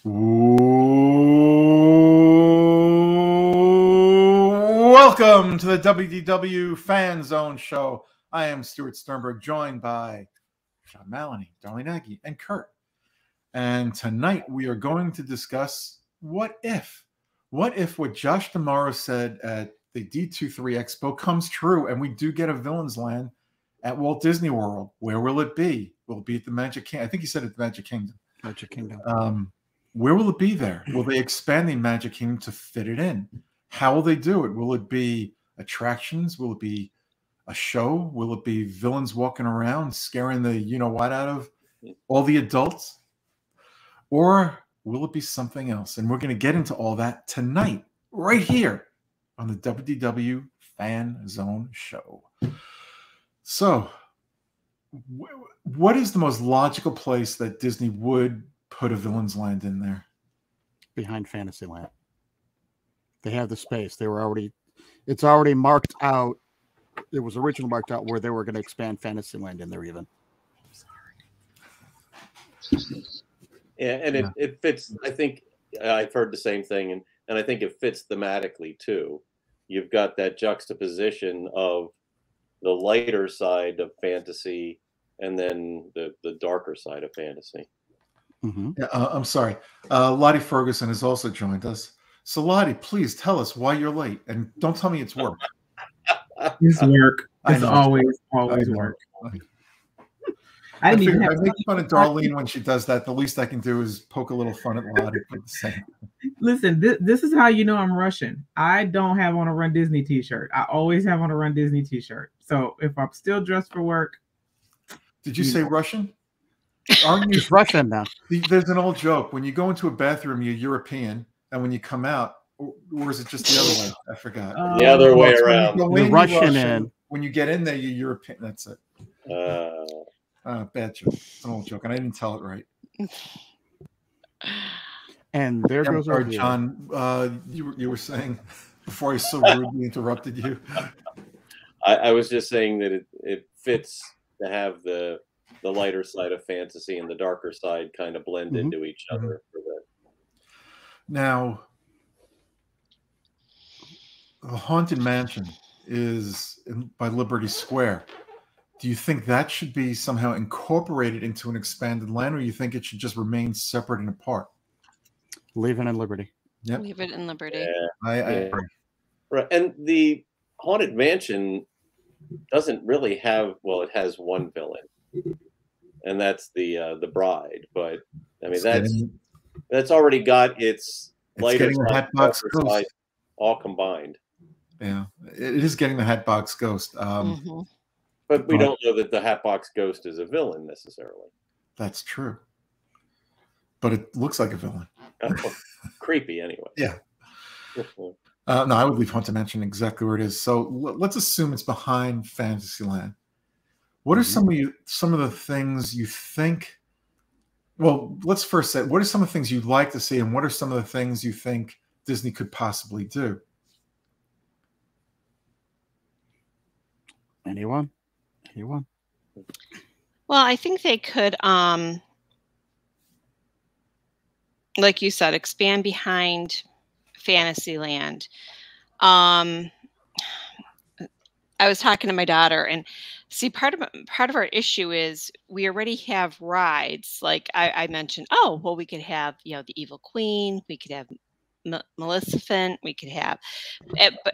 Welcome to the WDW Fan Zone Show. I am Stuart Sternberg, joined by Sean Maloney, Darlene Aggie, and Kurt. And tonight we are going to discuss what if what Josh D'Amaro said at the D23 Expo comes true and we do get a Villain's Land at Walt Disney World. Where will it be? Will it be at the Magic Kingdom? I think he said at the Magic Kingdom. Magic Kingdom. Where will it be there? Will they expand the Magic Kingdom to fit it in? How will they do it? Will it be attractions? Will it be a show? Will it be villains walking around scaring the you-know-what out of all the adults? Or will it be something else? And we're going to get into all that tonight, right here on the WDW Fan Zone Show. So, what is the most logical place that Disney would put a Villain's Land in there? Behind Fantasyland. They have the space. It's already marked out. It was originally marked out where they were going to expand Fantasyland in there even. Yeah, and it fits. I think I've heard the same thing, and I think it fits thematically too. You've got that juxtaposition of the lighter side of fantasy and then the darker side of fantasy. Mm-hmm. Yeah, I'm sorry. Lottie Ferguson has also joined us. So Lottie, please tell us why you're late, and don't tell me it's work. It's work. It's always work. I make fun of Darlene when she does that. The least I can do is poke a little fun at Lottie for the same. Listen, this is how you know I'm Russian. I don't have on a Run Disney t-shirt. I always have on a Run Disney t-shirt. So if I'm still dressed for work. Did you say Russian? Aren't you Russian now? There's an old joke. When you go into a bathroom, you're European. And when you come out, or is it just the other way? I forgot. The other way around. You're Russian in. When you get in there, you're European. That's it. Bad joke. It's an old joke, and I didn't tell it right. And there goes our John. You were saying before I so rudely interrupted you. I was just saying that it fits to have the lighter side of fantasy and the darker side kind of blend into each other. For that. Now, the Haunted Mansion is by Liberty Square. Do you think that should be somehow incorporated into an expanded land, or you think it should just remain separate and apart? Leave it in Liberty. Yep. Leave it in Liberty. Yeah. I agree. Right. And the Haunted Mansion doesn't really have, well, it has one villain, and that's the bride. But I mean, that's already got its lighter side all combined. Yeah, it is getting the Hatbox Ghost. But we don't know that the Hatbox Ghost is a villain necessarily. That's true. But it looks like a villain. Creepy anyway. Yeah. No, I would leave Haunted Mansion exactly where it is. So let's assume it's behind Fantasyland. What are some of the things you think? Well, let's first say, what are some of the things you'd like to see, and what are some of the things you think Disney could possibly do? Anyone? Well, I think they could, like you said, expand behind Fantasyland. I was talking to my daughter, and see, part of our issue is we already have rides. Like I mentioned, oh, well, we could have, the Evil Queen, we could have Maleficent, we could have,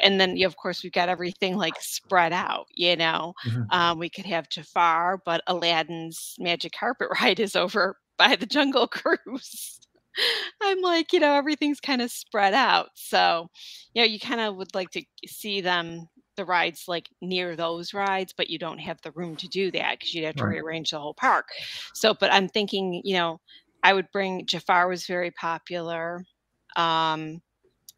and then of course we've got everything like spread out. We could have Jafar, but Aladdin's Magic Carpet Ride is over by the Jungle Cruise. I'm like, everything's kind of spread out. So, you kind of would like to see the rides like near those rides, but you don't have the room to do that because you'd have to rearrange the whole park. So, but I'm thinking, I would bring Jafar was very popular.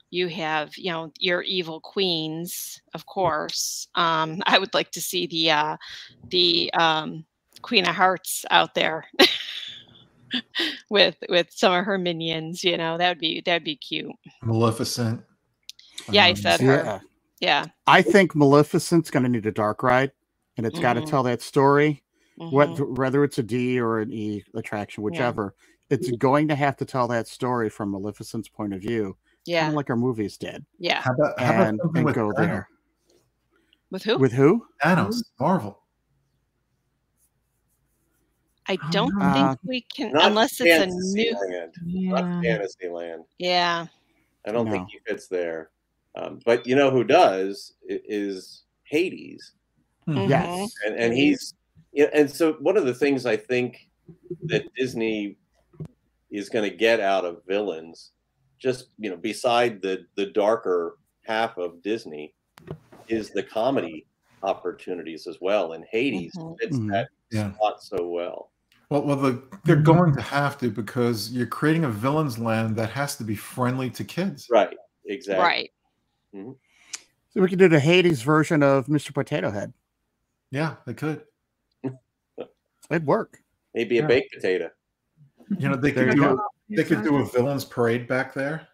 You have, your evil queens, of course. I would like to see the Queen of Hearts out there with some of her minions. That'd be cute. Maleficent. Yeah, I said her. Yeah. I think Maleficent's going to need a dark ride, and it's got to tell that story. whether it's a D or an E attraction, whichever, it's going to have to tell that story from Maleficent's point of view, kind of like our movies did. Yeah. How about something with go Thanos? there? With who? With who? Thanos, Marvel. I don't think we can, Not unless it's a new. Fantasyland. Not Fantasyland. Yeah. I don't think he fits there. But you know who does is Hades. Yes. And he's, and so one of the things I think that Disney is going to get out of villains, just beside the darker half of Disney, is the comedy opportunities as well. And Hades fits that spot so well. Well, they're going to have to, because you're creating a villain's land that has to be friendly to kids. Right. Exactly. Right. So we could do the Hades version of Mr. Potato Head. Yeah, they could. It'd work. Maybe a baked potato. They could do a villains parade back there.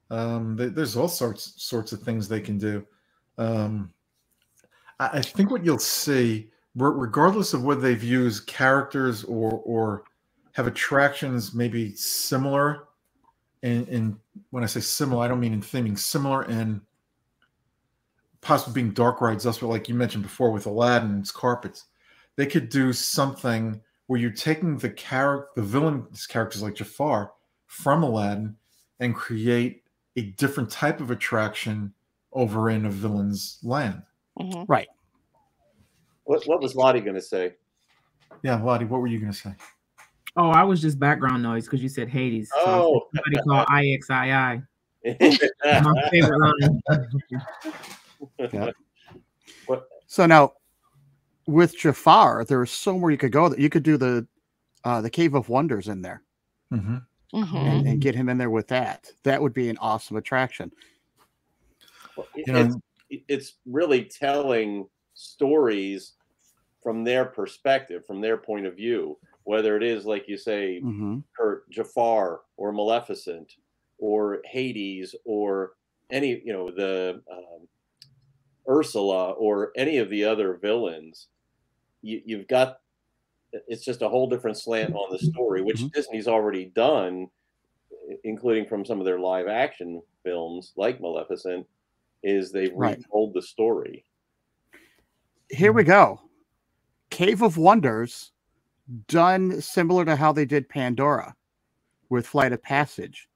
There's all sorts of things they can do. I think what you'll see, regardless of whether they've used characters or have attractions maybe similar in when I say similar, I don't mean in theming, similar in possibly being dark rides, that's what, like you mentioned before with Aladdin's carpets. They could do something where you're taking the villain's characters like Jafar from Aladdin and create a different type of attraction over in a villain's land. Right. What was Lottie going to say? Yeah, Lottie, what were you going to say? Oh, I was just background noise because you said Hades. Oh. So somebody called IXII. My favorite line. Yeah. So now, with Jafar, there's somewhere you could go that you could do the Cave of Wonders in there, and get him in there with that. That would be an awesome attraction. It's really telling stories from their perspective, from their point of view, whether it is, like you say, Jafar or Maleficent or Hades or any, the Ursula or any of the other villains. You've got, it's just a whole different slant on the story, which Disney's already done, including from some of their live action films like Maleficent, is they've retold the story. Here we go. Cave of Wonders, done similar to how they did Pandora with Flight of Passage.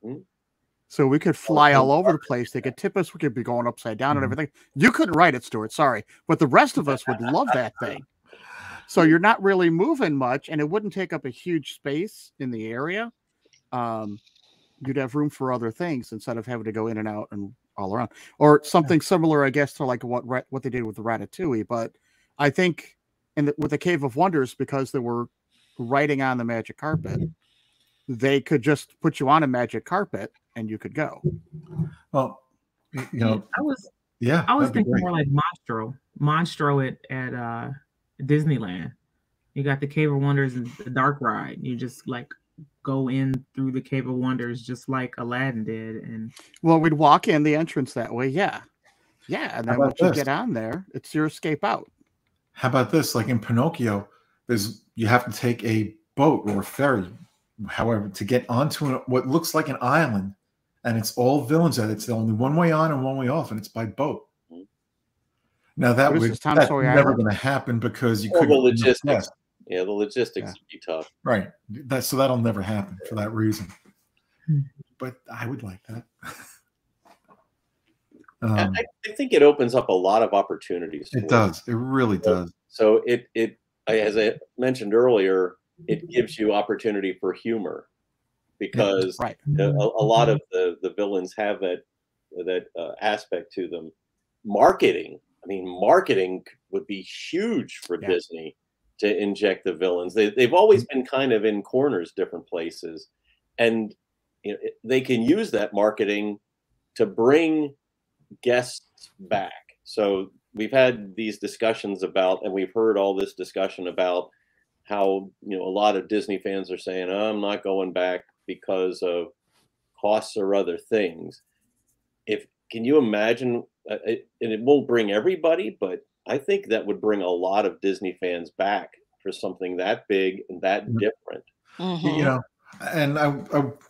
So we could fly all over the place. They could tip us. We could be going upside down and everything. You couldn't ride it, Stuart. Sorry. But the rest of us would love that thing. So you're not really moving much, and it wouldn't take up a huge space in the area. You'd have room for other things instead of having to go in and out and all around. Or something similar, I guess, to like what they did with the Ratatouille. But I think with the Cave of Wonders, because they were riding on the magic carpet, they could just put you on a magic carpet and you could go. Well, I was thinking more like Monstro at Disneyland. You got the Cave of Wonders and the dark ride. You just like go in through the Cave of Wonders just like Aladdin did. And we'd walk in the entrance that way. Yeah. And then once you get on there, it's your escape out. How about this? Like in Pinocchio, you have to take a boat or a ferry, however, to get onto what looks like an island, and it's all villains at it. It's only one way on and one way off, and it's by boat. Now that's never going to happen because you couldn't. The logistics. Yeah, the logistics would be tough. Right. So that'll never happen for that reason. But I would like that. I think it opens up a lot of opportunities. It does. It really does. So it, as I mentioned earlier, it gives you opportunity for humor, because a lot of the villains have that aspect to them. Marketing. I mean, marketing would be huge for Disney to inject the villains. They've always been kind of in corners, different places, and they can use that marketing to bring guests back. So we've had these discussions about, and we've heard all this discussion about how a lot of Disney fans are saying, oh, I'm not going back because of costs or other things. Can you imagine? And it won't bring everybody, but I think that would bring a lot of Disney fans back for something that big and that different. You know, and I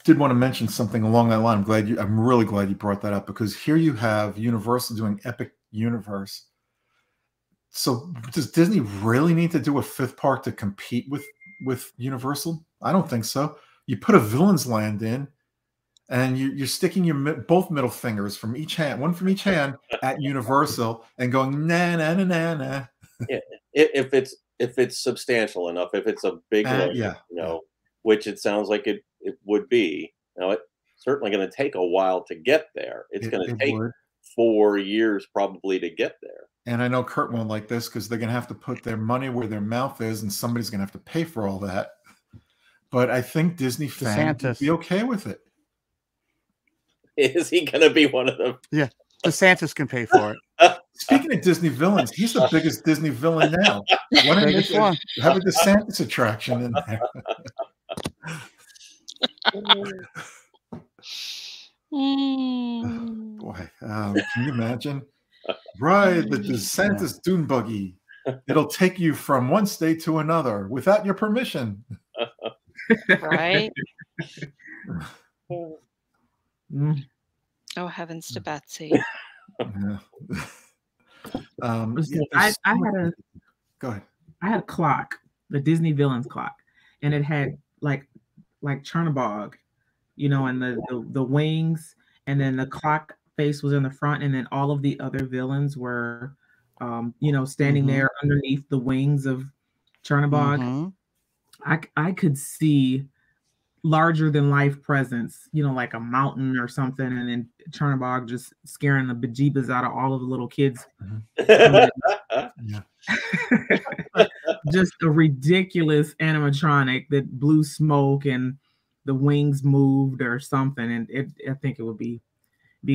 did want to mention something along that line. I'm really glad you brought that up, because here you have Universal doing Epic Universe. So does Disney really need to do a 5th park to compete with Universal? I don't think so. You put a Villains Land in, and you're sticking both middle fingers from each hand, one from each hand, at Universal, and going na na na na na. Yeah, if it's substantial enough, if it's a big land, you know, which it sounds like it would be. Now, it's certainly going to take a while to get there. It's going to take 4 years probably to get there. And I know Kurt won't like this, because they're going to have to put their money where their mouth is, and somebody's going to have to pay for all that. But I think Disney fans will be okay with it. Is he going to be one of them? Yeah, DeSantis can pay for it. Speaking of Disney villains, he's the biggest Disney villain now. Why don't you have a DeSantis attraction in there? Boy, can you imagine? Ride the DeSantis dune buggy. It'll take you from one state to another without your permission. Right? Oh, heavens to Betsy. Yeah. I had a clock, the Disney villains clock, and it had like Chernabog, you know, and the wings, and then the clock face was in the front, and then all of the other villains were you know, standing there underneath the wings of Chernabog. I could see larger than life presence, you know, like a mountain or something, and then Chernabog just scaring the bejeebas out of all of the little kids. Just a ridiculous animatronic that blew smoke and the wings moved or something, and I think it would be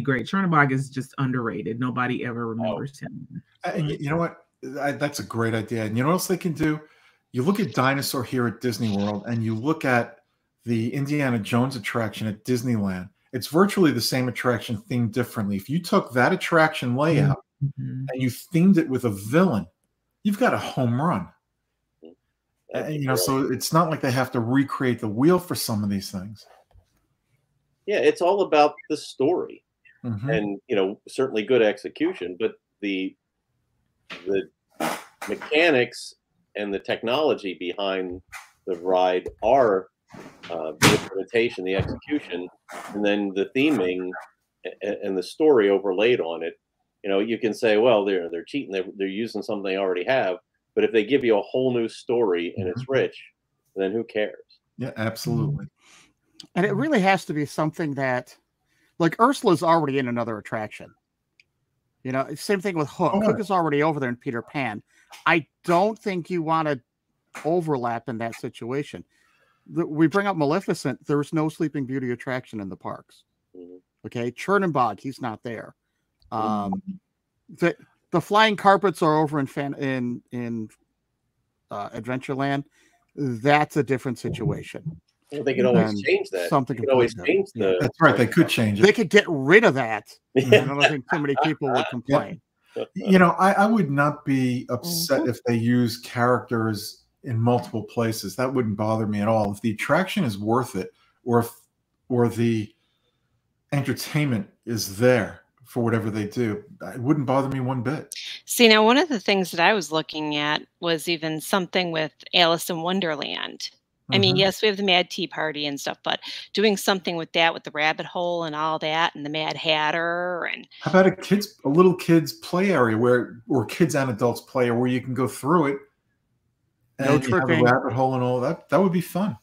great. Chernabog is just underrated. Nobody ever remembers him. And you know what? That's a great idea. And you know what else they can do? You look at Dinosaur here at Disney World, and you look at the Indiana Jones attraction at Disneyland. It's virtually the same attraction themed differently. If you took that attraction layout and you themed it with a villain, you've got a home run. And, you know, so it's not like they have to recreate the wheel for some of these things. Yeah, it's all about the story, and you know, certainly good execution, but the mechanics and the technology behind the ride are the implementation, the execution, and then the theming and the story overlaid on it. You know, you can say, well, they're cheating, they're using something they already have, but if they give you a whole new story and it's rich, then who cares? Yeah, absolutely. And it really has to be something that, like, Ursula's already in another attraction. You know, same thing with Hook. Hook is already over there in Peter Pan. I don't think you want to overlap in that situation. We bring up Maleficent. There's no Sleeping Beauty attraction in the parks. Okay, Chernabog, he's not there. The flying carpets are over in Adventureland. That's a different situation. Well, they could always change that. Something could always change the. That's right. They could change it. They could get rid of that. I don't think too many people would complain. You know, I would not be upset if they use characters in multiple places. That wouldn't bother me at all. If the attraction is worth it, or the entertainment is there for whatever they do, it wouldn't bother me one bit. See, now one of the things that I was looking at was even something with Alice in Wonderland. I mean, yes, we have the Mad Tea Party and stuff, but doing something with that, with the rabbit hole and all that, and the Mad Hatter, and how about a little kids play area or kids and adults play area where you can go through it, and no you have a rabbit hole and all that. That would be fun.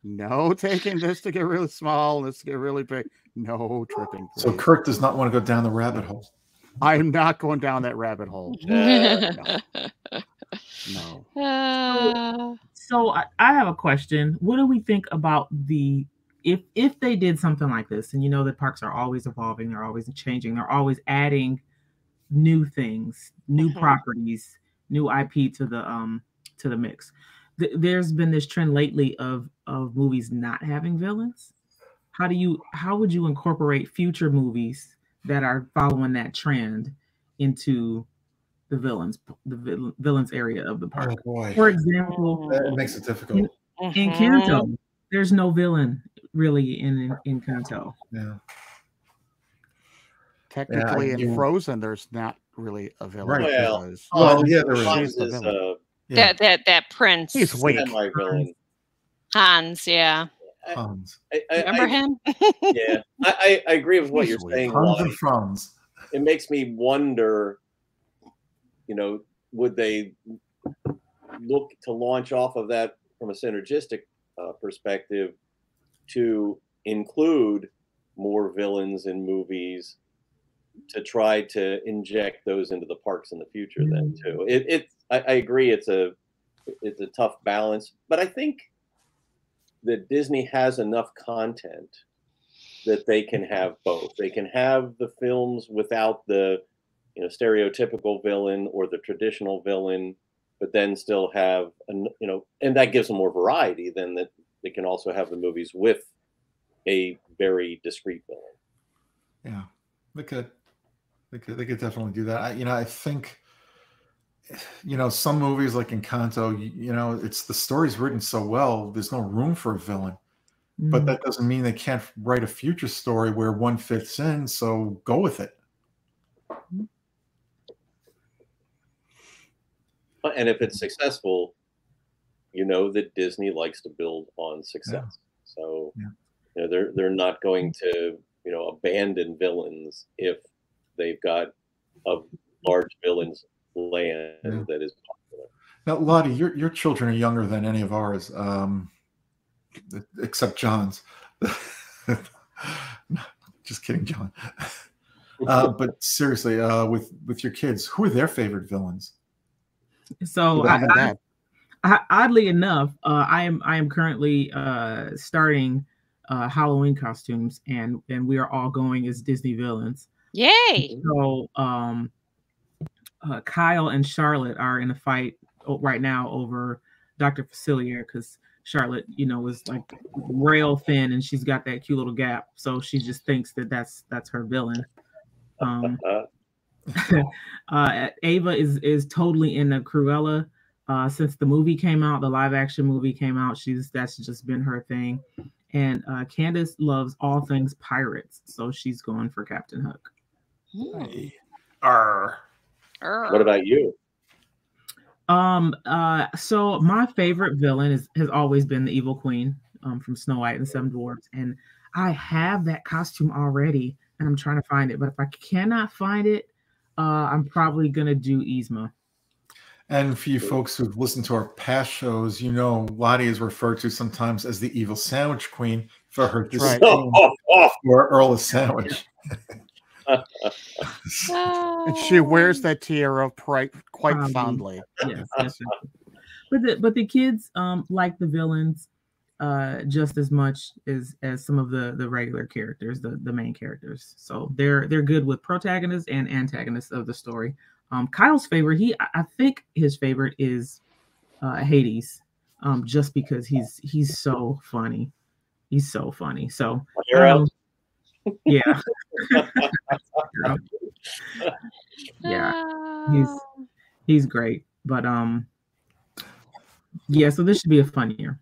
No, taking this to get really small, this to get really big. No tripping. Please. So Kurt does not want to go down the rabbit hole. I'm not going down that rabbit hole. No. So I have a question. What do we think about if they did something like this? And you know that parks are always evolving, they're always changing, they're always adding new things, new properties, new IP to the mix. There's been this trend lately of movies not having villains. How would you incorporate future movies that are following that trend into the villains area of the park. Oh boy! For example, that makes it difficult. In Kanto, there's no villain really in Kanto. Yeah. Technically, in Frozen, there's not really a villain. Right. Well, yeah, there is. That prince. He's weak. Semi-villain. Hans, yeah. Hans. Remember him? Yeah, I agree with what you're saying. Hans and Franz. It makes me wonder, would they look to launch off of that from a synergistic perspective to include more villains in movies to try to inject those into the parks in the future then too. I agree it's a tough balance, but I think that Disney has enough content that they can have both. They can have the films without the stereotypical villain or the traditional villain, but then still have and that gives them more variety than that they can also have the movies with a very discrete villain. Yeah, they could definitely do that. I think some movies like Encanto, it's the story's written so well, there's no room for a villain. But that doesn't mean they can't write a future story where one fits in, so go with it. And if it's successful, that Disney likes to build on success. Yeah. So they're not going to abandon villains if they've got a large villains land that is popular. Now, Lottie, your children are younger than any of ours, except John's. Just kidding, John. But seriously, with your kids, who are their favorite villains? So oddly enough, I am currently starting Halloween costumes, and we are all going as Disney villains. Yay! So Kyle and Charlotte are in a fight right now over Dr. Facilier because Charlotte, was like rail thin and she's got that cute little gap, so she just thinks that that's her villain. Ava is totally into Cruella. Since the movie came out, the live action movie came out, that's just been her thing. And Candace loves all things pirates, so she's going for Captain Hook. Hey. What about you? So my favorite villain has always been the Evil Queen from Snow White and the Seven Dwarfs, and I have that costume already, and I'm trying to find it. But if I cannot find it, I'm probably gonna do Yzma. And for you folks who've listened to our past shows, Lottie is referred to sometimes as the Evil Sandwich Queen for her disdain for Earl of Sandwich. And she wears that tiara quite fondly. Yes. But the kids like the villains just as much as some of the regular characters, the main characters. So they're good with protagonists and antagonists of the story. Kyle's favorite, I think his favorite is Hades, just because he's so funny. He's so funny. So yeah. Yeah. He's great. But so this should be a fun year.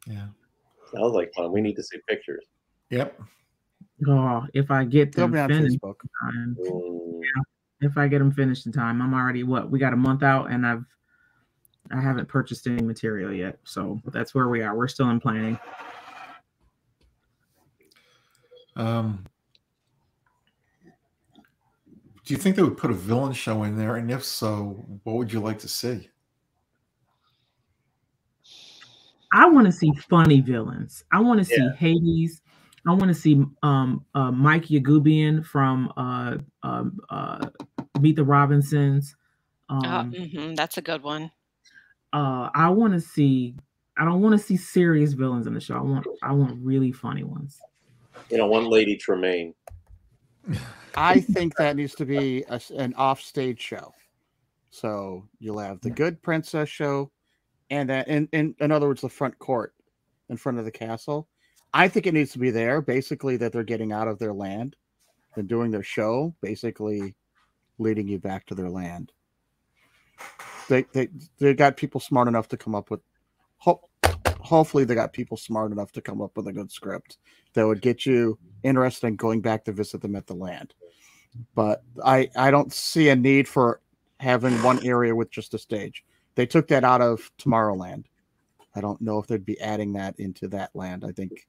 Yeah. Sounds like fun. We need to see pictures. Yep. Oh, if I get them finished in time. If I get them finished in time, I'm already we got a month out, and I haven't purchased any material yet. So that's where we are. We're still in planning. Do you think they would put a villain show in there? And if so, what would you like to see? I want to see funny villains. I want to see Hades. I want to see Mike Yagubian from Meet the Robinsons. That's a good one. I don't want to see serious villains in the show. I want really funny ones. One Lady Tremaine. I think that needs to be an offstage show. So you'll have the Good Princess show, and that in other words, the front court in front of the castle. I think it needs to be there, basically that they're getting out of their land, and doing their show, basically leading you back to their land. They got people smart enough to come up with. Hopefully, they got people smart enough to come up with a good script that would get you interested in going back to visit them at the land. But I don't see a need for having one area with just a stage. They took that out of Tomorrowland. I don't know if they'd be adding that into that land. I think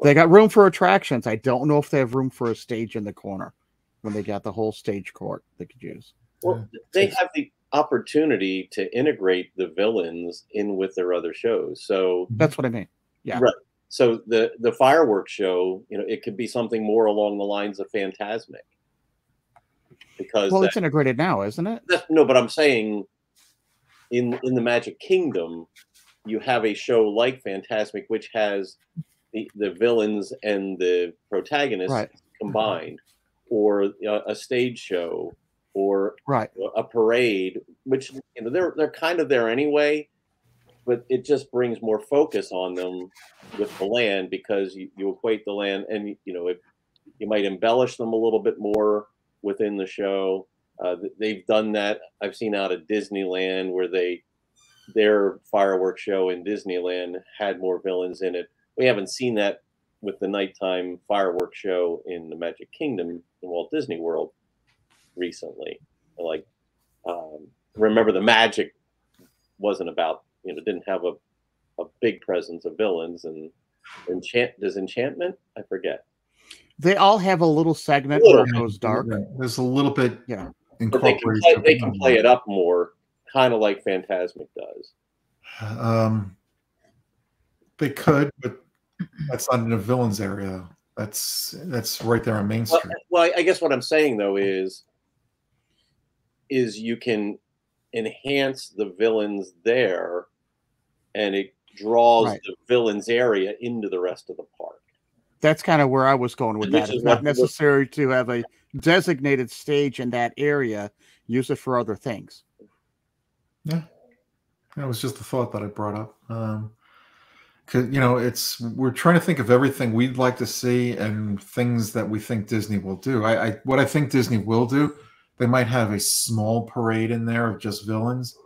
they got room for attractions. I don't know if they have room for a stage in the corner when they got the whole stage court they could use. Well, they have the opportunity to integrate the villains in with their other shows. So that's what I mean. Yeah. Right. So the fireworks show, it could be something more along the lines of Fantasmic. Because it's integrated now, isn't it? No, but I'm saying in the Magic Kingdom, you have a show like Fantasmic, which has the villains and the protagonists combined, or a stage show, or a parade, which they're kind of there anyway, but it just brings more focus on them with the land, because you equate the land, and you might embellish them a little bit more within the show. They've done that. I've seen out of Disneyland where their fireworks show in Disneyland had more villains in it. We haven't seen that with the nighttime fireworks show in the Magic Kingdom in Walt Disney World recently. Like, Remember the Magic wasn't about, didn't have a big presence of villains. And does Enchantment? I forget. They all have a little segment where it goes dark. There's a little bit, But they can play it up more, kind of like Fantasmic does. They could, but that's not in the villains area. That's right there on Main Street. Well, I guess what I'm saying though is you can enhance the villains there, and it draws the villains area into the rest of the park. That's kind of where I was going with that. It's not necessary to have a designated stage in that area. Use it for other things. Yeah, that was just the thought that I brought up. Because we're trying to think of everything we'd like to see and things that we think Disney will do. What I think Disney will do, they might have a small parade in there of just villains.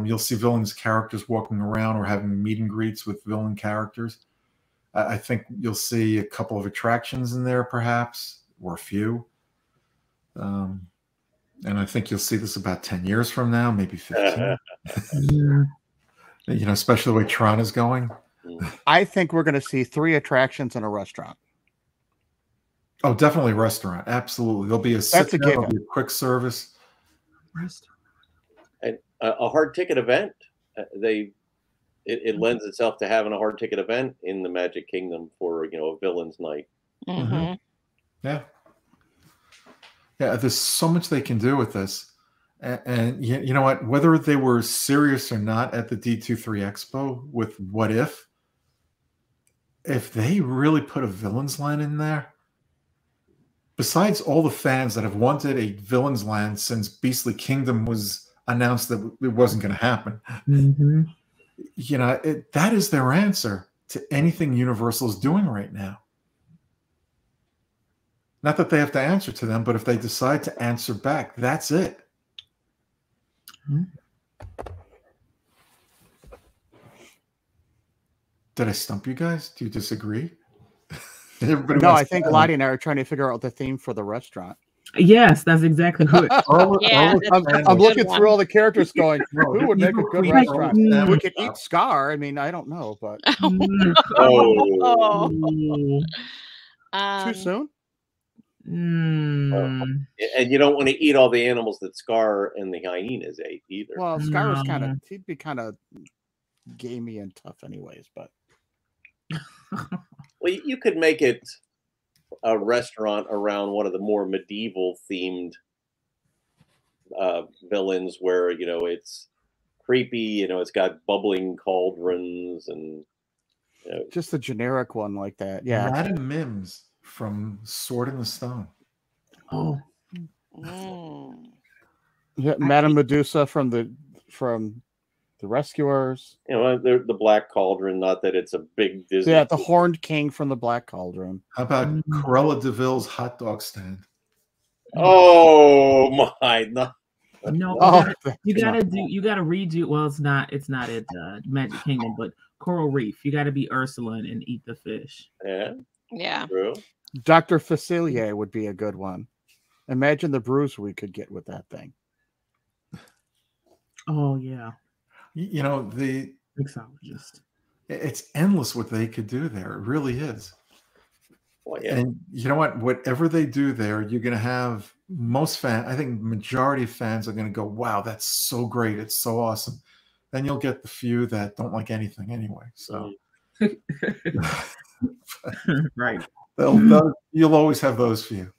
You'll see villains characters walking around or having meet and greets with villain characters. I think you'll see a couple of attractions in there, perhaps, or a few. And I think you'll see this about 10 years from now, maybe 15. Especially the way Tron is going. I think we're going to see 3 attractions and a restaurant. Oh, definitely a restaurant. Absolutely. There'll be a quick service. And a hard ticket event. It lends itself to having a hard ticket event in the Magic Kingdom for, a villain's night. Mm-hmm. Yeah. Yeah, there's so much they can do with this. And you know what? Whether they were serious or not at the D23 Expo with What If they really put a villain's land in there, besides all the fans that have wanted a villain's land since Beastly Kingdom was announced that it wasn't going to happen, that is their answer to anything Universal is doing right now. Not that they have to answer to them, but if they decide to answer back, that's it. Did I stump you guys? Do you disagree? No, I think Lottie and I are trying to figure out the theme for the restaurant. Yes, that's exactly what. I'm looking through all the characters going, who would make a good restaurant? We could eat Scar. I mean, I don't know, but too soon. And you don't want to eat all the animals that Scar and the hyenas ate either. Well, Scar was he'd be kind of gamey and tough anyways, but well, you could make it a restaurant around one of the more medieval themed villains where, it's creepy, it's got bubbling cauldrons and just a generic one like that. Yeah. Madam Mims from Sword in the Stone. Oh. Yeah, Madame Medusa from The Rescuers. You know, the Black Cauldron. Not that it's a big Disney. Yeah, the Horned King from the Black Cauldron. How about Cruella de Vil's hot dog stand? Oh my! No, you gotta redo. Well, it's not at Magic Kingdom, but Coral Reef. You gotta be Ursula and eat the fish. Yeah. True. Dr. Facilier would be a good one. Imagine the brews we could get with that thing. Oh yeah. You know, the mixologist. It's endless what they could do there. It really is. Well, yeah. And you know what? Whatever they do there, you're going to have most fans. I think majority of fans are going to go, "Wow, that's so great! It's so awesome." Then you'll get the few that don't like anything anyway. So, right. You'll always have those few.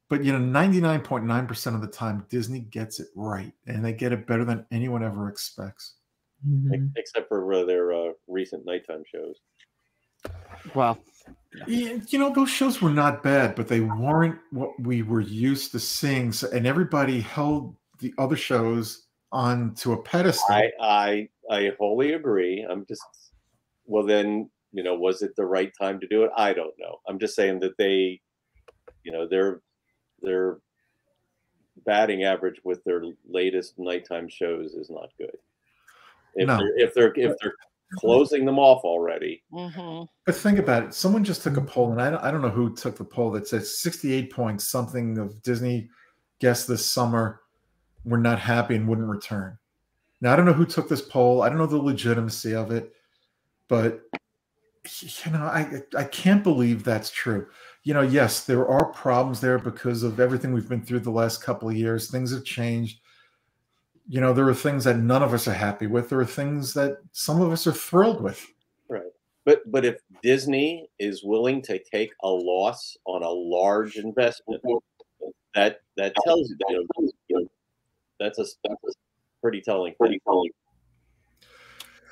But you know, 99.9% of the time, Disney gets it right, and they get it better than anyone ever expects. Except for their recent nighttime shows. Well, you know, those shows were not bad, but they weren't what we were used to seeing. So, and everybody held the other shows on to a pedestal. I wholly agree. I'm just, well, then, you know, was it the right time to do it? I don't know. I'm just saying that they, you know, their batting average with their latest nighttime shows is not good. If they're closing them off already. But think about it. Someone just took a poll, and I don't know who took the poll that says 68 points something of Disney guests this summer were not happy and wouldn't return. Now, I don't know who took this poll. I don't know the legitimacy of it, but you know, I can't believe that's true. You know, yes, there are problems there because of everything we've been through the last couple of years. Things have changed. You know, there are things that none of us are happy with. There are things that some of us are thrilled with. Right. But if Disney is willing to take a loss on a large investment, that tells you that that's a pretty telling.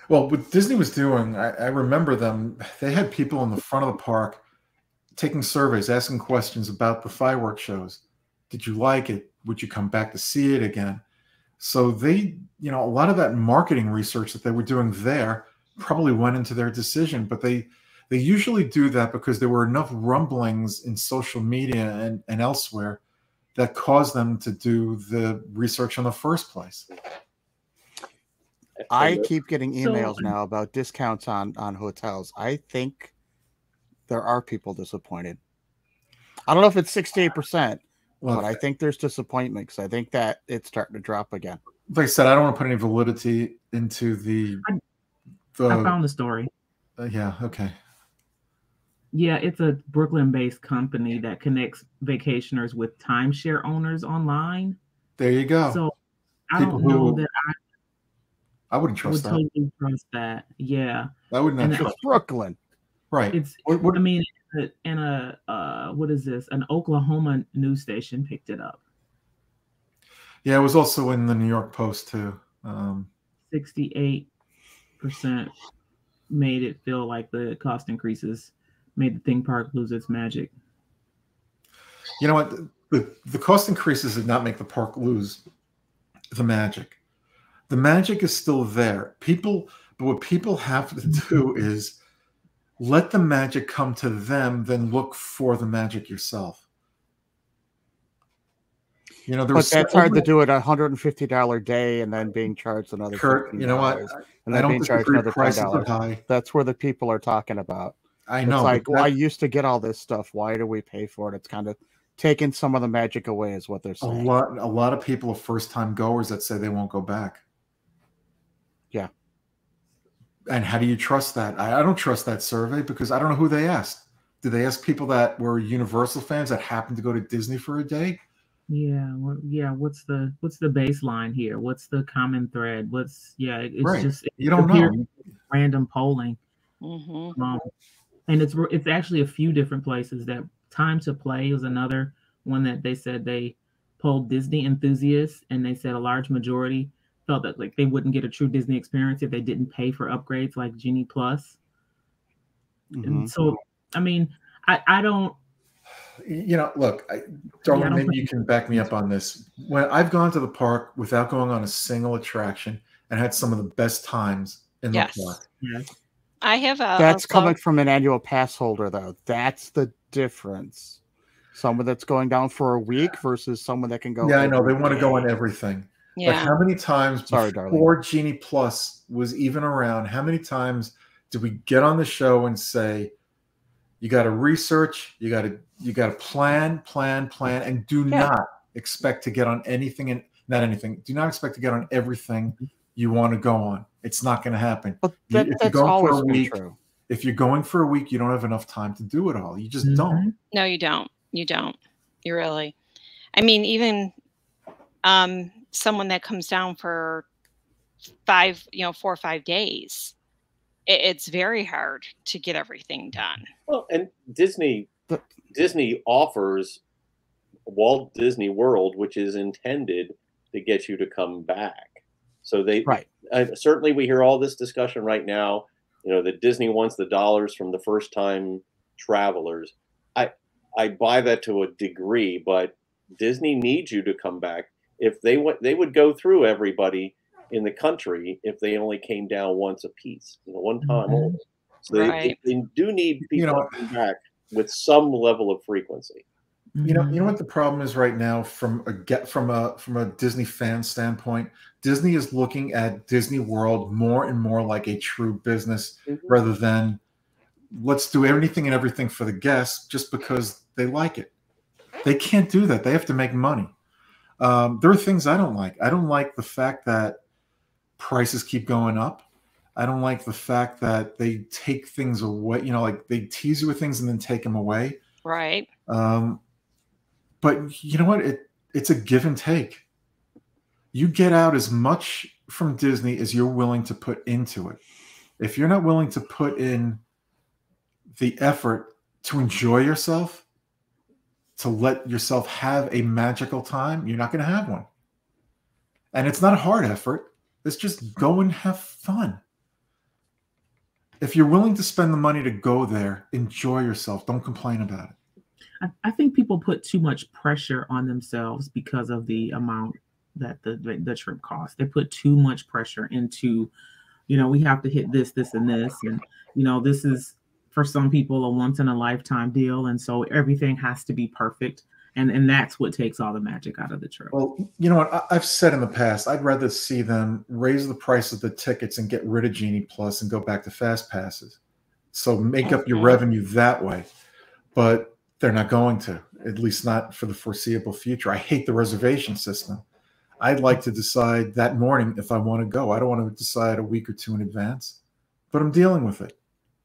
Well, what Disney was doing, I remember them. They had people in the front of the park taking surveys, asking questions about the fireworks shows. Did you like it? Would you come back to see it again? So they, you know, a lot of that marketing research that they were doing there probably went into their decision, but they usually do that because there were enough rumblings in social media and elsewhere that caused them to do the research in the first place. I keep getting emails now about discounts on hotels. I think there are people disappointed. I don't know if it's 68%. But I think there's disappointment because I think that it's starting to drop again. Like I said, I don't want to put any validity into the I found the story. Yeah, okay. Yeah, it's a Brooklyn-based company that connects vacationers with timeshare owners online. There you go. So I don't know that I wouldn't trust that. Totally trust that. Yeah. I would not trust Brooklyn. Right. It's I mean, in a what is this? An Oklahoma news station picked it up. Yeah, it was also in the New York Post too. 68% made it feel like the cost increases made the theme park lose its magic. You know what? The cost increases did not make the park lose the magic. The magic is still there. But what people have to do is let the magic come to them, then look for the magic yourself. You know, but that's hard to do at $150 day and then being charged another. Kurt, you know what? And then being charged another $10. That's where the people are talking about. I know. It's like, well, I used to get all this stuff. Why do we pay for it? It's kind of taking some of the magic away, is what they're saying. A lot of people are first-time goers that say they won't go back. Yeah. And how do you trust that? I don't trust that survey because I don't know who they asked. Did they ask people that were Universal fans that happened to go to Disney for a day? Yeah, well, yeah. What's the baseline here? What's the common thread? It's right. just you don't know. Random polling, and it's actually a few different places. That Time to Play was another one that they said they polled Disney enthusiasts, and they said a large majority felt that like they wouldn't get a true Disney experience if they didn't pay for upgrades like Genie Plus. And so, I mean, I don't. You know, look, Darwin, maybe you can back me up on this. When I've gone to the park without going on a single attraction, and had some of the best times in the park. Yes. I have That's coming from an annual pass holder, though. That's the difference. Someone that's going down for a week versus someone that can go. Yeah, I know. They want to go on everything. Yeah. But how many times before darling. Genie Plus was even around, how many times did we get on the show and say, you got to research, you got to plan, and do not expect to get on anything, and not anything. Do not expect to get on everything you want to go on. It's not going to happen. But that's always been true. If you're going for a week, you don't have enough time to do it all. You just don't. No, you don't. You don't. You really. I mean, even someone that comes down for 4 or 5 days, it's very hard to get everything done. Well, and Disney offers Walt Disney World, which is intended to get you to come back. So certainly we hear all this discussion right now, that Disney wants the dollars from the first time travelers. I buy that to a degree, but Disney needs you to come back. If they would go through everybody in the country if they only came down once a piece, one time only. So they do need people to come back with some level of frequency. You know what the problem is right now from a Disney fan standpoint. Disney is looking at Disney World more and more like a true business rather than let's do anything and everything for the guests just because they like it. They can't do that. They have to make money. There are things I don't like. I don't like the fact that prices keep going up. I don't like the fact that they take things away. Like they tease you with things and then take them away. Right. But you know what? It's a give and take. You get out as much from Disney as you're willing to put into it. If you're not willing to put in the effort to enjoy yourself, to let yourself have a magical time, you're not going to have one. And it's not a hard effort. It's just go and have fun. If you're willing to spend the money to go there, enjoy yourself. Don't complain about it. I think people put too much pressure on themselves because of the amount that the trip costs. They put too much pressure into, we have to hit this, and this. And, this is, for some people, a once in a lifetime deal. And so everything has to be perfect. And that's what takes all the magic out of the trip. Well, you know what? I've said in the past, I'd rather see them raise the price of the tickets and get rid of Genie Plus and go back to Fast Passes. So make up your revenue that way. But they're not going to, at least not for the foreseeable future. I hate the reservation system. I'd like to decide that morning if I want to go. I don't want to decide a week or two in advance, but I'm dealing with it.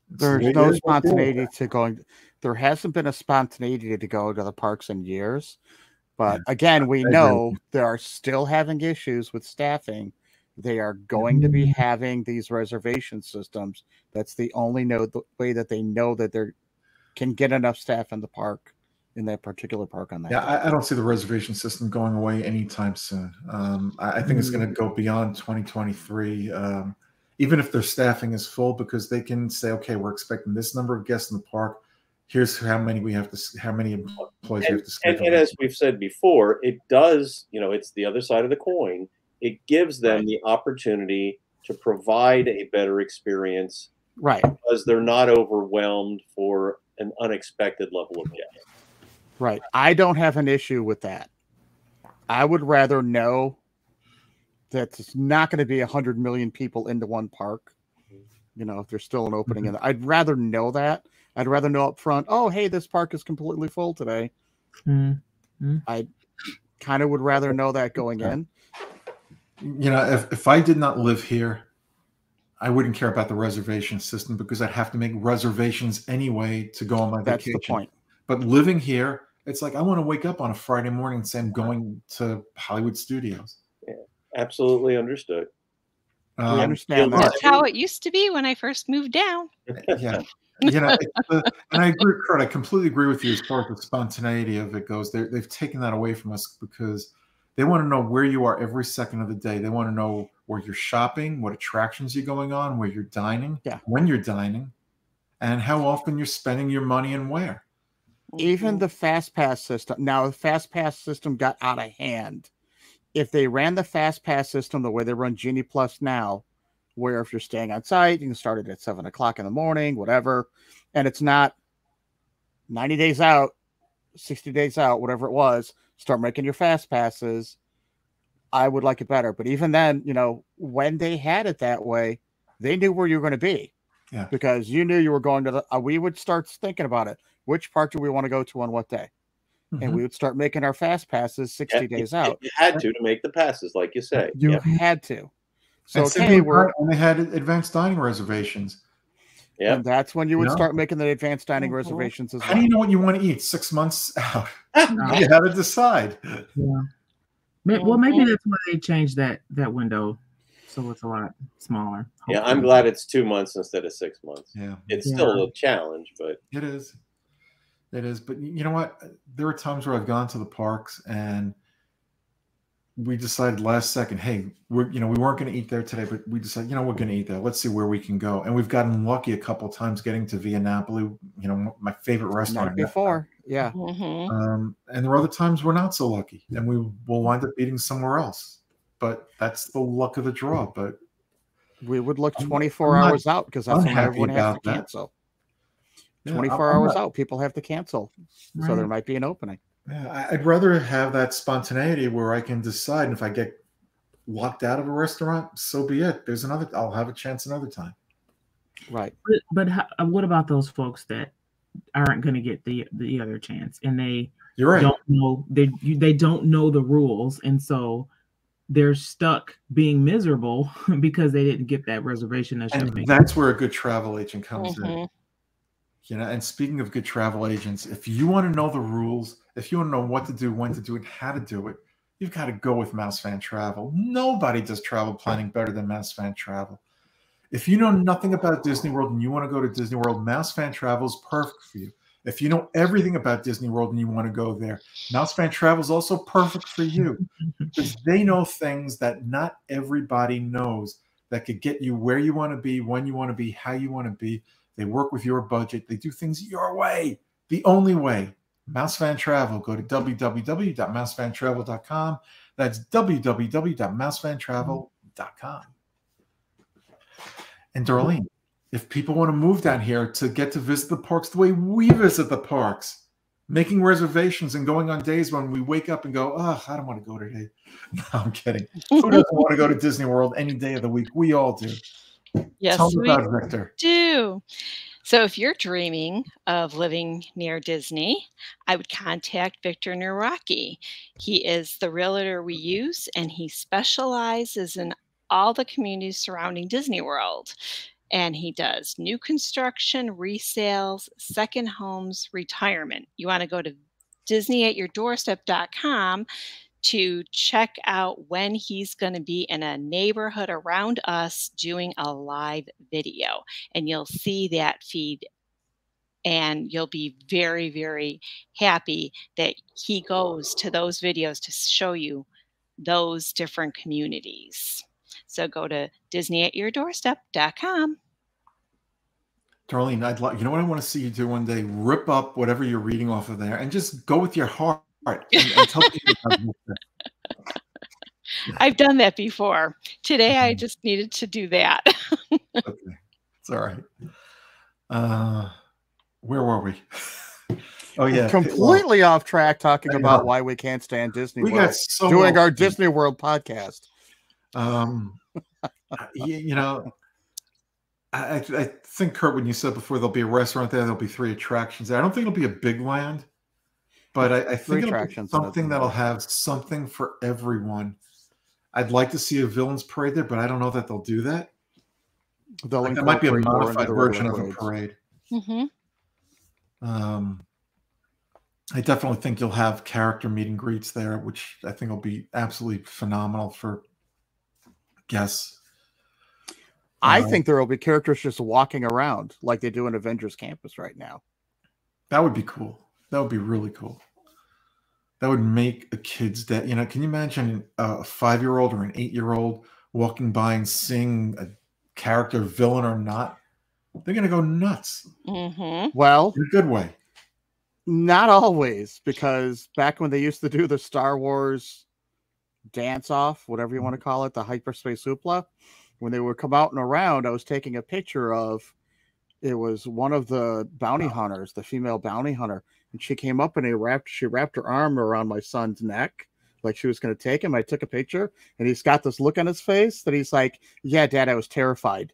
There's no spontaneity to going. There hasn't been a spontaneity to go to the parks in years. But again, we know they are still having issues with staffing. They are going to be having these reservation systems. That's the only way that they know that they can get enough staff in the park, in that particular park on that. Yeah, I don't see the reservation system going away anytime soon. I think it's going to go beyond 2023. Even if their staffing is full, because they can say, okay, we're expecting this number of guests in the park. Here's how many employees we have to schedule. And as we've said before, it does, it's the other side of the coin. It gives them the opportunity to provide a better experience, right? Because they're not overwhelmed for an unexpected level of guests. Right. I don't have an issue with that. I would rather know that it's not going to be 100 million people into one park. If there's still an opening in I'd rather know that. I'd rather know up front, oh, hey, this park is completely full today. I kind of would rather know that going in. If I did not live here, I wouldn't care about the reservation system because I'd have to make reservations anyway to go on my vacation. That's the point. But living here, it's like I want to wake up on a Friday morning and say I'm going to Hollywood Studios. Yeah, absolutely understood. I understand that. That's how it used to be when I first moved down. Yeah. And I agree, Kurt. I completely agree with you as far as the spontaneity of it goes. They've taken that away from us because they want to know where you are every second of the day. They want to know where you're shopping, what attractions you're going on, where you're dining, when you're dining, and how often you're spending your money and where. Even the Fast Pass system. Now, the Fast Pass system got out of hand. if they ran the fast pass system the way they run Genie Plus now, where if you're staying on site, you can start it at 7 o'clock in the morning, whatever, and it's not 90 days out, 60 days out, whatever it was, start making your fast passes. I would like it better. But even then, you know, when they had it that way, they knew where you were going to be. Yeah. Because you knew you were going to the, we would start thinking about it. Which park do we want to go to on what day? And we would start making our fast passes 60 days out. You had to make the passes, like you say. You had to. So, okay, and they had advanced dining reservations. Yeah. And that's when you would start making the advanced dining reservations as well. How do you know what you want to eat 6 months out? You had to decide. Yeah. Well, maybe that's why they changed that window, so it's a lot smaller. Hopefully. Yeah, I'm glad it's 2 months instead of 6 months. Yeah, it's still a challenge, but it is. It is. But you know what? There are times where I've gone to the parks and we decided last second, hey, we weren't going to eat there today, but we decided, we're going to eat there. Let's see where we can go. And we've gotten lucky a couple of times getting to Via Napoli, my favorite restaurant. Before, yeah. And there are other times we're not so lucky, and we will wind up eating somewhere else. But that's the luck of the draw. But we would look 24 hours out because that's when everyone has to cancel. 24 hours out, people have to cancel. Right. So there might be an opening. Yeah, I'd rather have that spontaneity where I can decide, and if I get locked out of a restaurant, so be it. I'll have a chance another time. Right. But what about those folks that aren't going to get the other chance, and you're right. don't know they don't know the rules, and so they're stuck being miserable because they didn't get that reservation. That's where a good travel agent comes in. And speaking of good travel agents, if you want to know the rules, if you want to know what to do, when to do it, how to do it, you've got to go with Mouse Fan Travel. Nobody does travel planning better than Mouse Fan Travel. If you know nothing about Disney World and you want to go to Disney World, Mouse Fan Travel is perfect for you. If you know everything about Disney World and you want to go there, Mouse Fan Travel is also perfect for you because they know things that not everybody knows that could get you where you want to be, when you want to be, how you want to be. They work with your budget. They do things your way, the only way. Mouse Fan Travel. Go to www.mousefantravel.com. That's www.mousefantravel.com. And Darlene, if people want to move down here to get to visit the parks the way we visit the parks, making reservations and going on days when we wake up and go, oh, I don't want to go today. No, I'm kidding. Who doesn't want to go to Disney World any day of the week? We all do. Yes, Tell me about Victor. Do. So if you're dreaming of living near Disney, I would contact Victor Nuraki. He is the realtor we use, and he specializes in all the communities surrounding Disney World. And he does new construction, resales, second homes, retirement. You want to go to DisneyAtYourDoorstep.com to check out when he's going to be in a neighborhood around us doing a live video. And you'll see that feed and you'll be very, very happy that he goes to those videos to show you those different communities. So go to DisneyAtYourDoorstep.com. Darlene, you know what I want to see you do one day? Rip up whatever you're reading off of there and just go with your heart. And tell people I've done that before. Today, I just needed to do that. Okay. It's all right. Where were we? Oh, yeah. Completely off track talking about why we can't stand Disney World. Got so doing our Disney World podcast. I think, Kurt, when you said before there'll be a restaurant there'll be 3 attractions there. I don't think it'll be a big land. But I think it'll be something that'll have something for everyone. I'd like to see a villains parade there, but I don't know that they'll do that. That might be a modified version of a parade. I definitely think you'll have character meet and greets there, which I think will be absolutely phenomenal for guests. I think there will be characters just walking around like they do in Avengers Campus right now. That would be cool. That would be really cool. That would make a kid's day. Can you imagine a 5-year-old or an 8-year-old walking by and seeing a character, villain or not? They're going to go nuts. Well, in a good way. Not always, because back when they used to do the Star Wars dance off, whatever you want to call it, the hyperspace hoopla. When they would come out and around, I was taking a picture of, it was one of the bounty hunters, the female bounty hunter, and she came up and she wrapped her arm around my son's neck like she was going to take him. I took a picture, and he's got this look on his face that he's like, "Yeah, Dad, I was terrified."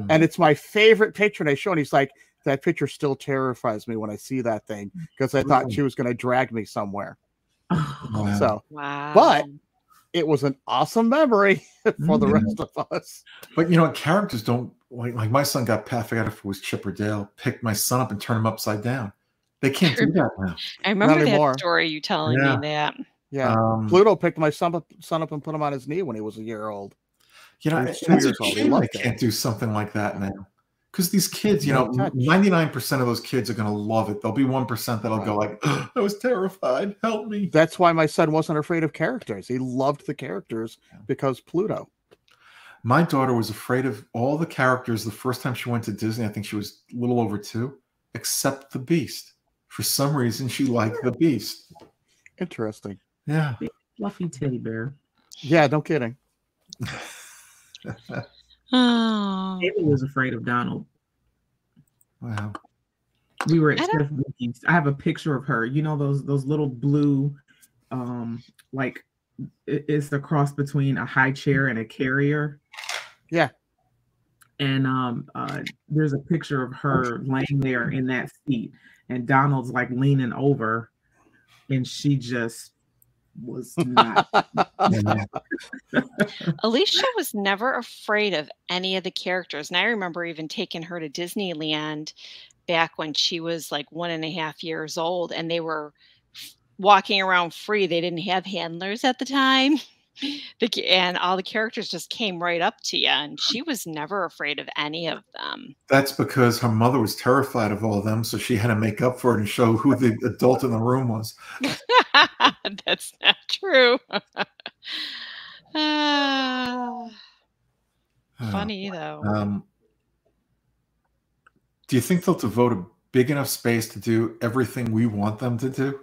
And it's my favorite picture. And I show, and he's like, "That picture still terrifies me when I see that thing because I thought she was going to drag me somewhere." Wow. So, Wow. but it was an awesome memory for the rest of us. But you know, characters don't like my son got I forgot if it was Chip or Dale, picked my son up and turned him upside down. They can't do that now. I remember that story you telling me that. Yeah. Pluto picked my son up and put him on his knee when he was a year old. You know, it's 2 years old. They can't do something like that now. Because these kids, you know, 99% of those kids are going to love it. There'll be 1% that'll go like, "I was terrified. Help me." That's why my son wasn't afraid of characters. He loved the characters because Pluto. My daughter was afraid of all the characters the first time she went to Disney. I think she was a little over 2, except the Beast. For some reason, she liked the Beast. Interesting. Yeah. Big fluffy teddy bear. Yeah, no kidding. Oh. Amy was afraid of Donald. Wow. We were at Steph Mickey's. I have a picture of her. You know those little blue, like it's the cross between a high chair and a carrier. Yeah. And there's a picture of her laying there in that seat, and Donald's like leaning over, and she just was not. Alicia was never afraid of any of the characters. And I remember even taking her to Disneyland back when she was like 1.5 years old, and they were walking around free. They didn't have handlers at the time. And all the characters just came right up to you, and she was never afraid of any of them. That's because her mother was terrified of all of them, so she had to make up for it and show who the adult in the room was. That's not true. Funny, though. Do you think they'll devote a big enough space to do everything we want them to do?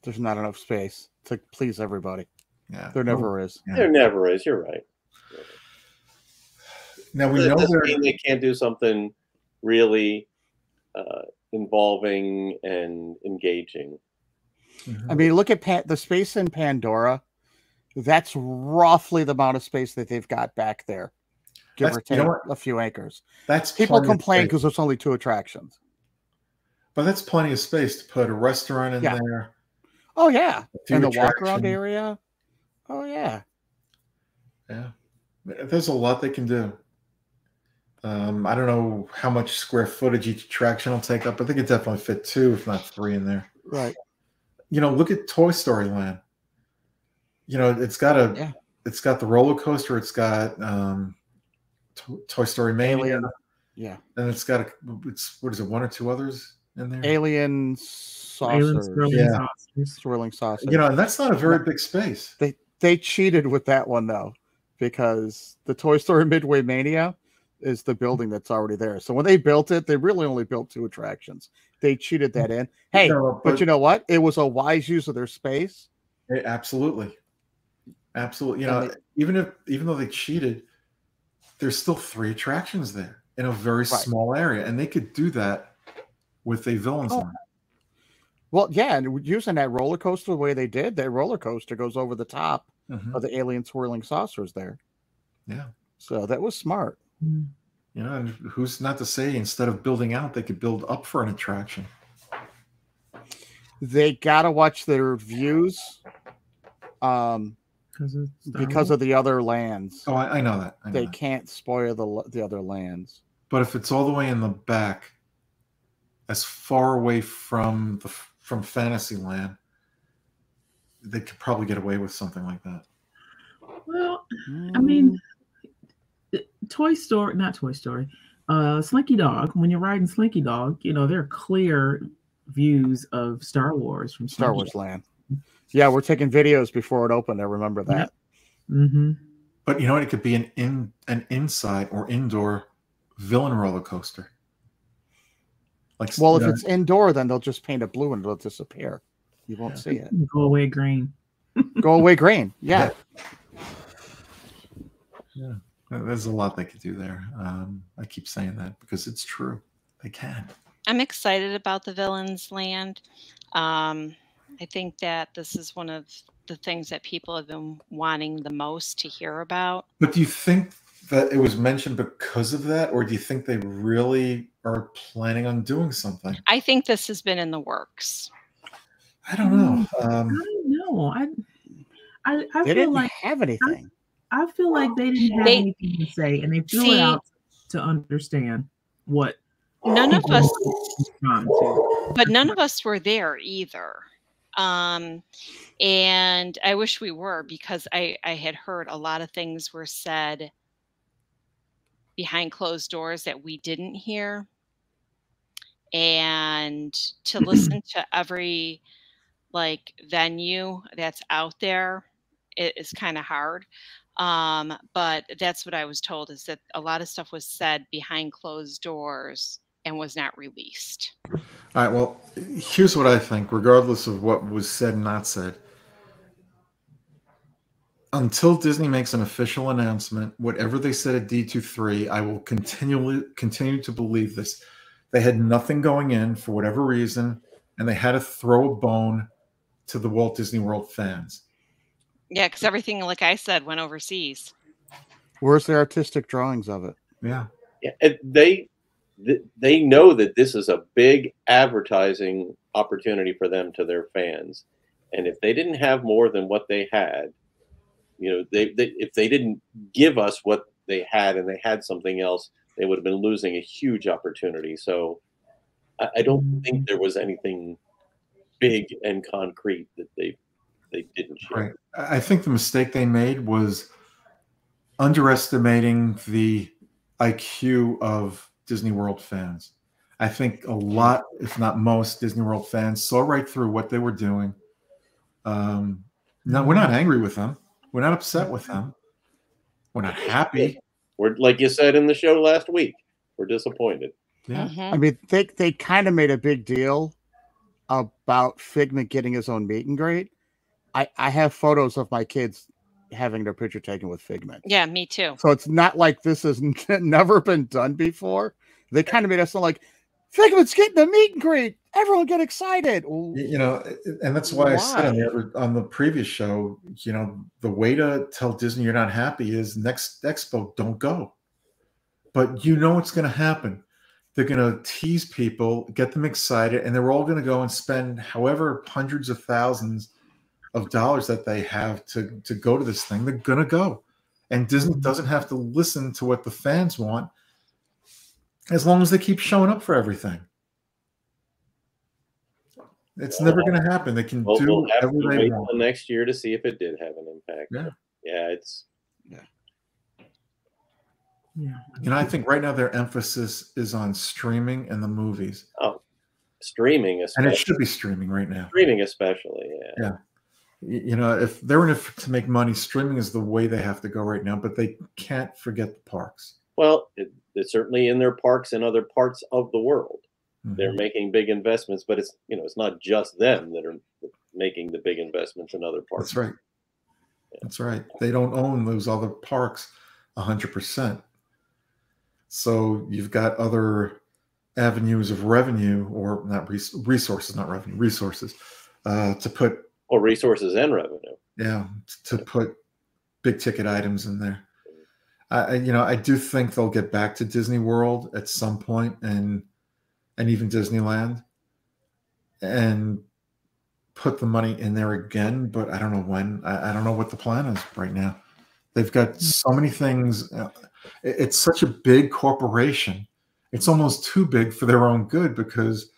There's not enough space to please everybody. Yeah, there never is. Yeah. There never is. You're right. Now we know they can't do something really involving and engaging. I mean, look at the space in Pandora. That's roughly the amount of space that they've got back there, give or take a few acres. That's people complain because there's only 2 attractions, but that's plenty of space to put a restaurant in there. Oh yeah, and the walk around area. Oh yeah, yeah. There's a lot they can do. I don't know how much square footage each attraction will take up. I think it definitely fit 2, if not 3, in there. Right. You know, look at Toy Story Land. You know, it's got the roller coaster. It's got Toy Story Mania. Yeah. And it's got what is it, 1 or 2 others in there? Alien saucers. Swirling saucers. You know, and that's not a very big space. They cheated with that one though, because the Toy Story Midway Mania is the building that's already there. So when they built it, they really only built 2 attractions. They cheated that in. Hey, but you know what? It was a wise use of their space. Absolutely. You know, even though they cheated, there's still 3 attractions there in a very small area, and they could do that with a Villains Land. Well, yeah, and using that roller coaster the way they did, that roller coaster goes over the top of the alien swirling saucers there. Yeah. So that was smart. You know, and who's not to say instead of building out, they could build up for an attraction. They got to watch their views because of the other lands. Oh, I know that. They can't spoil the other lands. But if it's all the way in the back, as far away from Fantasyland, they could probably get away with something like that. Well, I mean, Slinky Dog, when you're riding Slinky Dog, you know, there are clear views of Star Wars from Star Wars Land. Yeah, we're taking videos before it opened. I remember that. Mm-hmm. But you know what? It could be an inside or indoor villain roller coaster. Well, if it's indoor, then they'll just paint it blue and it'll disappear. You won't see it. Go away green. Go away green. Yeah. Yeah. There's a lot they could do there. I keep saying that because it's true. They can. I'm excited about the Villains Land. I think that this is one of the things that people have been wanting the most to hear about. But do you think that it was mentioned because of that, or do you think they really are planning on doing something? I think this has been in the works. I don't know. I don't know. I They feel didn't like have anything. I feel like they didn't have anything to say, and they feel it out to understand what none of us, but none of us were there either. And I wish we were, because I had heard a lot of things were said behind closed doors that we didn't hear. And to listen to every venue that's out there, it is kind of hard. But that's what I was told, is that a lot of stuff was said behind closed doors and was not released. All right. Well, here's what I think, regardless of what was said and not said. Until Disney makes an official announcement, whatever they said at D23, I will continue to believe this. They had nothing going in for whatever reason, and they had to throw a bone to the Walt Disney World fans. Yeah, because everything, like I said, went overseas. Where's the artistic drawings of it? Yeah. And they know that this is a big advertising opportunity for them to their fans, and if they didn't have more than what they had, if they didn't give us what they had and they had something else, they would have been losing a huge opportunity. So I don't think there was anything big and concrete that they didn't share. Right. I think the mistake they made was underestimating the IQ of Disney World fans. I think a lot, if not most, Disney World fans saw right through what they were doing. No, we're not angry with them. We're not upset with them. We're not happy. We're, like you said in the show last week, we're disappointed. Yeah. I mean, they kind of made a big deal about Figment getting his own meet and greet. I have photos of my kids having their picture taken with Figment. Yeah, me too. So it's not like this has never been done before. They kind of made us sound like Figment's getting the meet and greet. Everyone get excited. And that's why I said on the previous show, the way to tell Disney you're not happy is next Expo, don't go. But you know what's going to happen. They're going to tease people, get them excited, and they're all going to go and spend however hundreds of thousands of dollars that they have to go to this thing. They're going to go. And Disney doesn't have to listen to what the fans want as long as they keep showing up for everything. It's never going to happen. They can do whatever they want. Wait next year to see if it did have an impact. Yeah. Yeah. I think right now their emphasis is on streaming and the movies. Oh, streaming especially. And it should be streaming right now. Streaming especially, yeah. If they're in it to make money, streaming is the way they have to go right now, but they can't forget the parks. Well, it's certainly in their parks and other parts of the world. Mm-hmm. They're making big investments, but it's not just them that are making the big investments in other parks. That's right. Yeah. That's right. They don't own those other parks 100%. So you've got other avenues of revenue, or not resources, not revenue, resources to put. Or resources and revenue. Yeah, to put big ticket items in there. I do think they'll get back to Disney World at some point, and even Disneyland, and put the money in there again. But I don't know when. I don't know what the plan is right now. They've got so many things. It's such a big corporation. It's almost too big for their own good because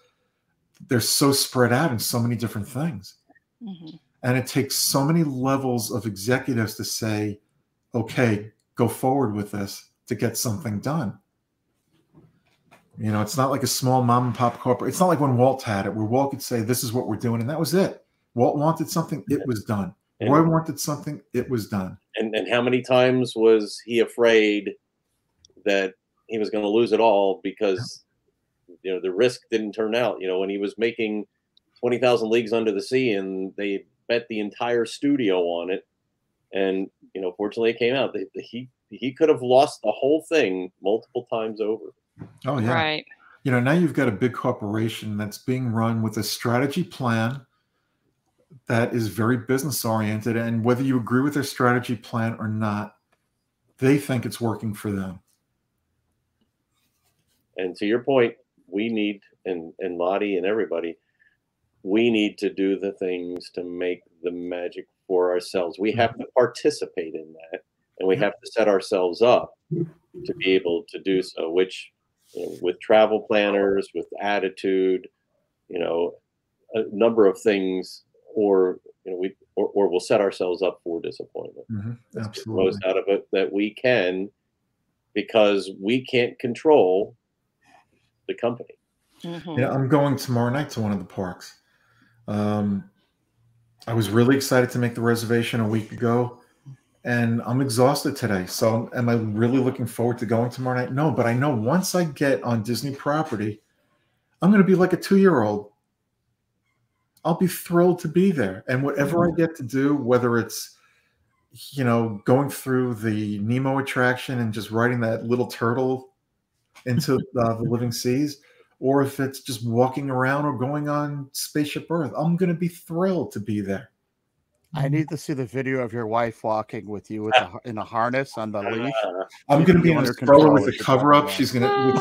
they're so spread out in so many different things. Mm-hmm. And it takes so many levels of executives to say, okay, go forward with this to get something done. It's not like a small mom and pop corporate. It's not like when Walt had it, where Walt could say, this is what we're doing, and that was it. Walt wanted something, it was done. Roy wanted something, it was done. And how many times was he afraid that he was going to lose it all because the risk didn't turn out? When he was making 20,000 Leagues Under the Sea and they bet the entire studio on it, and fortunately it came out. He could have lost the whole thing multiple times over. Oh yeah, right. Now you've got a big corporation that's being run with a strategy plan that is very business oriented, and whether you agree with their strategy plan or not, they think it's working for them. And to your point, we need, and Lottie and everybody, we need to do the things to make the magic for ourselves. We have to participate in that, and we have to set ourselves up to be able to do so, which with travel planners, with attitude, a number of things, or we'll set ourselves up for disappointment. Absolutely. Get the most out of it that we can, because we can't control the company. I'm going tomorrow night to one of the parks. I was really excited to make the reservation a week ago, and I'm exhausted today. So am I really looking forward to going tomorrow night? No, but I know once I get on Disney property, I'm going to be like a 2-year-old. I'll be thrilled to be there. And whatever I get to do, whether it's, going through the Nemo attraction and just riding that little turtle into the living seas, or if it's just walking around or going on Spaceship Earth, I'm going to be thrilled to be there. I need to see the video of your wife walking with you in a harness on the leash. I'm going to be in a stroller with the cover up. She's going to. I'm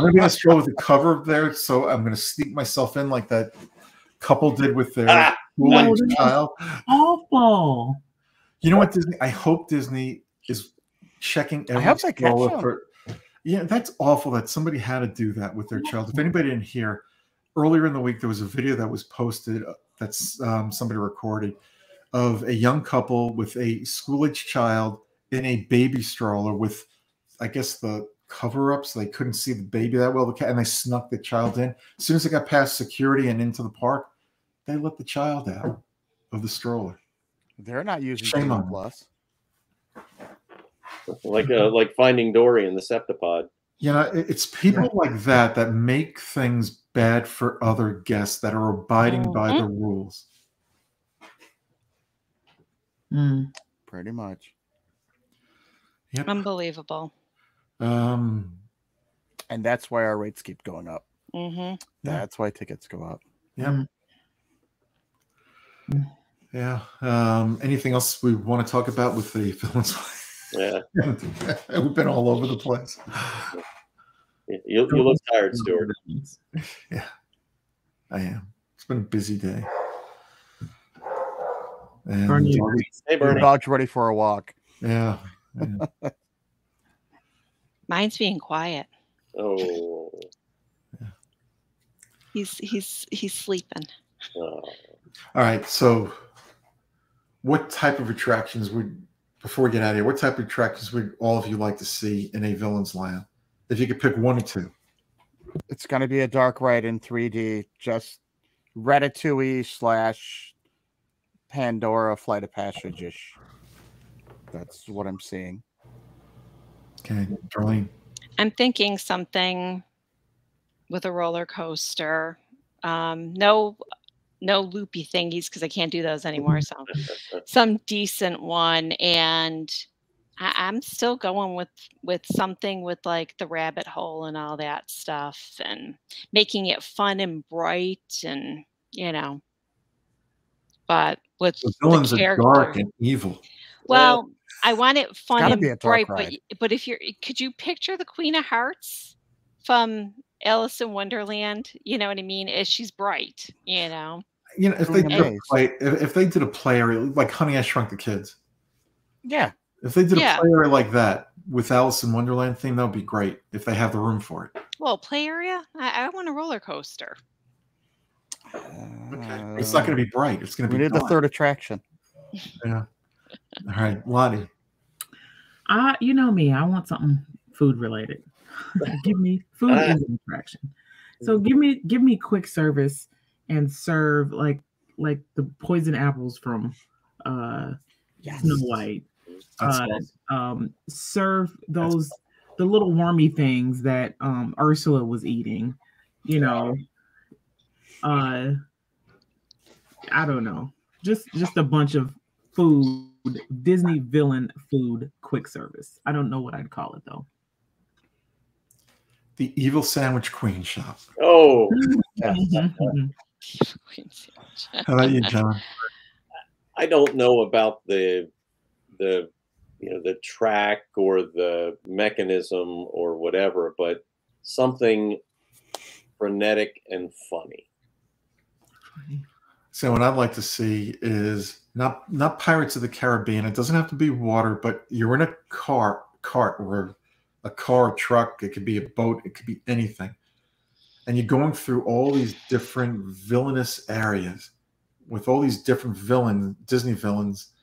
going to be in a stroller with the cover up there, so I'm going to sneak myself in like that couple did with their school-age child. Awful. You know what, Disney? I hope Disney is checking every stroller for. Yeah, that's awful that somebody had to do that with their child. If anybody didn't hear, earlier in the week, there was a video that was posted that's somebody recorded of a young couple with a school-age child in a baby stroller with, I guess, the cover-up, so they couldn't see the baby that well, and they snuck the child in. As soon as they got past security and into the park, they let the child out of the stroller. They're not using Shame on Plus. Like Finding Dory in the Septipod. It's people like that that make things bad for other guests that are abiding by the rules. Pretty much. Yep. Unbelievable. And that's why our rates keep going up. That's why tickets go up. Yeah. Yeah. Anything else we want to talk about with the villains? Yeah. We've been all over the place. You look tired, Stuart. Yeah, I am. It's been a busy day. And Bernie. Hey, Bernie. Dog's ready for a walk. Yeah. Mine's being quiet. Oh. Yeah. He's sleeping. Oh. All right. So, what type of attractions before we get out of here, what type of attractions would all of you like to see in a Villain's Land? If you could pick one or two. It's going to be a dark ride in 3D, just Ratatouille / Pandora Flight of Passage-ish. That's what I'm seeing. Okay, Darlene. I'm thinking something with a roller coaster. No loopy thingies because I can't do those anymore. So some decent one, and I'm still going with something with like the rabbit hole and all that stuff, and making it fun and bright, and but with the villains the are dark and evil. Well, I want it fun and bright, ride. but could you picture the Queen of Hearts from Alice in Wonderland? You know what I mean? She's bright, if they did a play area like Honey, I Shrunk the Kids. Yeah. If they did a play area like that with Alice in Wonderland theme, that would be great if they have the room for it. Well, play area? I want a roller coaster. Okay. It's not going to be bright. It's going to be. We need the third attraction. Yeah. All right, Lottie. You know me. I want something food related. Give me food is an attraction. So give me quick service and serve like the poison apples from Snow White. Serve the little wormy things that Ursula was eating. I don't know. just a bunch of food, Disney villain food, quick service. I don't know what I'd call it though. The Evil Sandwich Queen Shop. Oh. How about you, John? I don't know about the track or the mechanism or whatever, but something frenetic and funny. So what I'd like to see is not Pirates of the Caribbean. It doesn't have to be water, but you're in a cart or a car, truck. It could be a boat. It could be anything. And you're going through all these different villainous areas with all these different villains, Disney villains,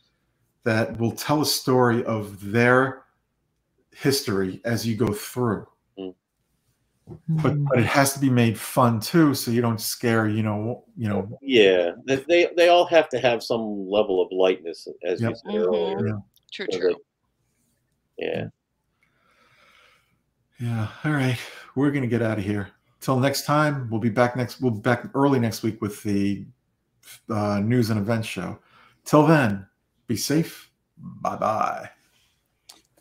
that will tell a story of their history as you go through. But it has to be made fun too, so you don't scare, Yeah, they all have to have some level of lightness, as you said earlier. Yeah. True. Yeah. Yeah. All right, we're gonna get out of here. Till next time, we'll be back early next week with the news and events show. Till then, be safe. Bye-bye.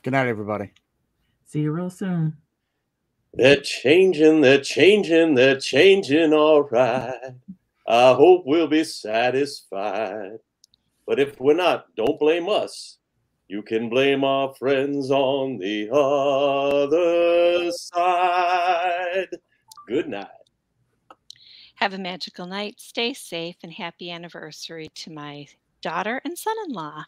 Good night, everybody. See you real soon. They're changing, all right. I hope we'll be satisfied. But if we're not, don't blame us. You can blame our friends on the other side. Good night. Have a magical night. Stay safe, and happy anniversary to my daughter and son-in-law.